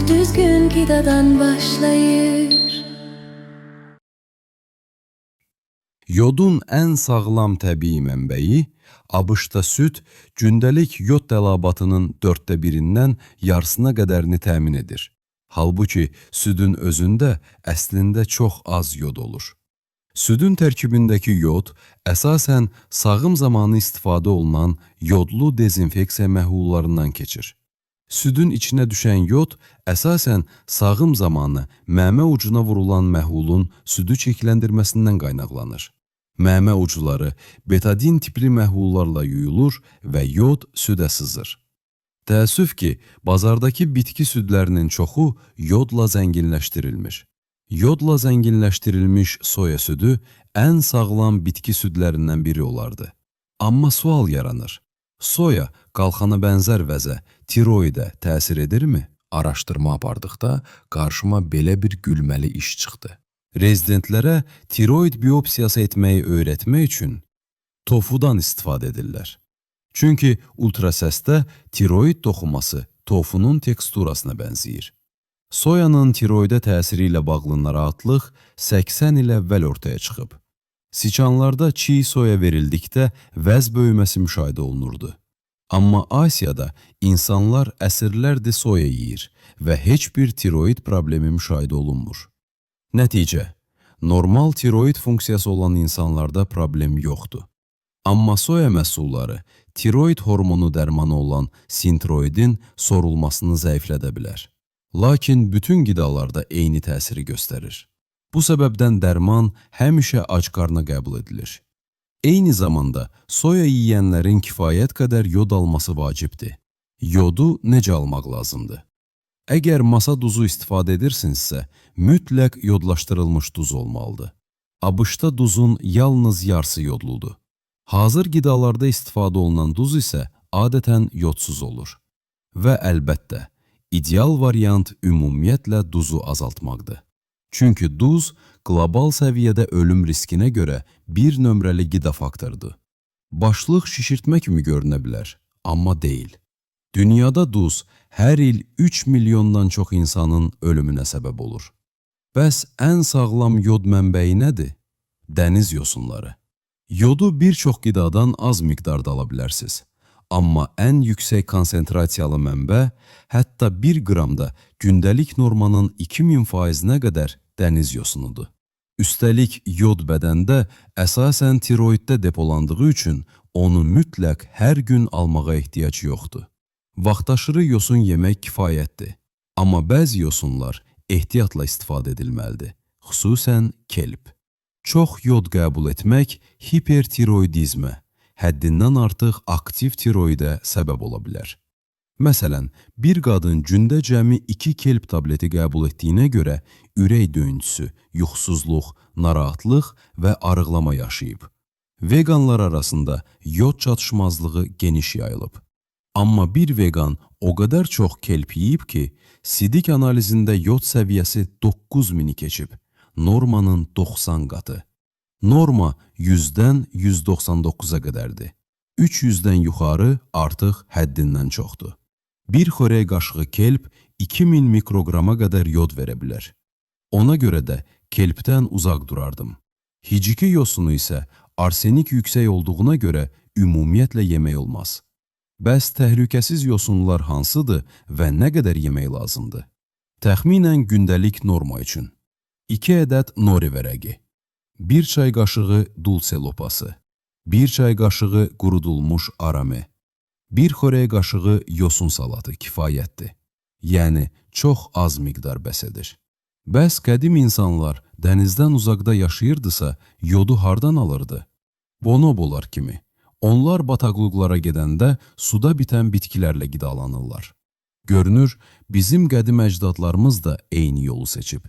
düzgün qidadan başlayır. Yodun ən sağlam təbii mənbəyi ABŞ-da süd gündəlik yod tələbatının 1/4-dən yarısına qədərini təmin edir. Halbuki südün özündə əslində çox az yod olur. Südün tərkibindəki yod əsasən sağım zamanı istifadə olunan yodlu dezinfeksiya məhlullarından keçir. Südün içinə düşən yod əsasən sağım zamanı məmə ucuna vurulan məhlulun südü çirkləndirməsindən qaynaqlanır. Məmə ucuları betadin tipli məhlullarla yuyulur və yod südə sızır. Təəssüf ki, bazardakı bitki südlərinin çoxu yodla zənginləşdirilmiş. Yodla zənginləşdirilmiş soya südü ən sağlam bitki südlərindən biri olardı. Amma sual yaranır. Soya qalxana bənzər vəzə tiroidə təsir edirmi? Araşdırma apardıqda qarşıma belə bir gülməli iş çıxdı. Rezidentlərə tiroid biopsiyası etməyi öyrətmək üçün tofudan istifadə edirlər. Çünki ultrasəsdə tiroid toxuması tofunun teksturasına bənzəyir. Soyanın tiroidə təsiri ilə bağlı narahatlıq 80 il əvvəl ortaya çıxıb. Siçanlarda çiğ soya verildikdə vəz böyüməsi müşahidə olunurdu. Amma Asiyada insanlar əsrlərdir soya yeyir və heç bir tiroid problemi müşahidə olunmur. Nəticə, normal tiroid funksiyası olan insanlarda problem yoxdur. Amma soya məhsulları tiroid hormonu dərmanı olan sintiroidin sorulmasını zəiflədə bilər. Lakin bütün qidalarda eyni təsiri göstərir. Bu səbəbdən dərman həmişə ac qarna qəbul edilir. Eyni zamanda soya yeyənlərin kifayət qədər yod alması vacibdir. Yodu necə almaq lazımdır? Əgər masa duzu istifadə edirsinizsə, mütləq yodlaşdırılmış duz olmalıdır. ABŞ-da duzun yalnız yarısı yodludur. Hazır qidalarda istifadə olunan duz isə adətən yodsuz olur. Və əlbəttə, ideal variant ümumiyyətlə duzu azaltmaqdır. Çünki duz qlobal səviyyədə ölüm riskinə görə bir nömrəli qida faktorudur. Başlıq şişirtmə kimi görünə bilər, amma deyil. Dünyada duz hər il 3 milyondan çox insanın ölümünə səbəb olur. Bəs ən sağlam yod mənbəyi nədir? Dəniz yosunları. Yodu bir çox qidadan az miqdarda ala bilərsiniz. Amma ən yüksək konsentrasiyalı mənbə, hətta 1 qramda gündəlik normanın 2000%-nə qədər dəniz yosunudur. Üstəlik, yod bədəndə əsasən tiroiddə depolandığı üçün onu mütləq hər gün almağa ehtiyac yoxdur. Vaxtaşırı yosun yemək kifayətdir. Amma bəzi yosunlar ehtiyatla istifadə edilməlidir, xüsusən kelp. Çox yod qəbul etmək hipertiroidizmə, həddindən artıq aktiv tiroidə səbəb ola bilər. Məsələn, bir qadın gündə cəmi 2 kelp tableti qəbul etdiyinə görə ürək döyüntüsü, yuxusuzluq, narahatlıq və arıqlama yaşayıb. Veganlar arasında yod çatışmazlığı geniş yayılıb. Amma bir vegan o qədər çox kelp yeyib ki, sidik analizində yod səviyyəsi 9000-i keçib, normanın 90 qatı. Norma 100-dən 199-a qədərdir. 300-dən yuxarı artıq həddindən çoxdur. Bir xörək qaşığı kelp 2000 mikrograma qədər yod verə bilər. Ona görə də kelpdən uzaq durardım. Hiciki yosunu isə arsenik yüksək olduğuna görə ümumiyyətlə yemək olmaz. Bəs təhlükəsiz yosunlar hansıdır və nə qədər yemək lazımdır? Təxminən gündəlik norma üçün 2 ədəd nori vərəqi, 1 çay qaşığı dulse lopası, 1 çay qaşığı qurudulmuş arame, 1 xörək qaşığı yosun salatı kifayətdir. Yəni, çox az miqdar bəs edir. Bəs qədim insanlar dənizdən uzaqda yaşayırdısa, yodu hardan alırdı? Bonobolar kimi. Onlar bataqlıqlara gedəndə suda bitən bitkilərlə qidalanırlar. Görünür, bizim qədim əcdadlarımız da eyni yolu seçib.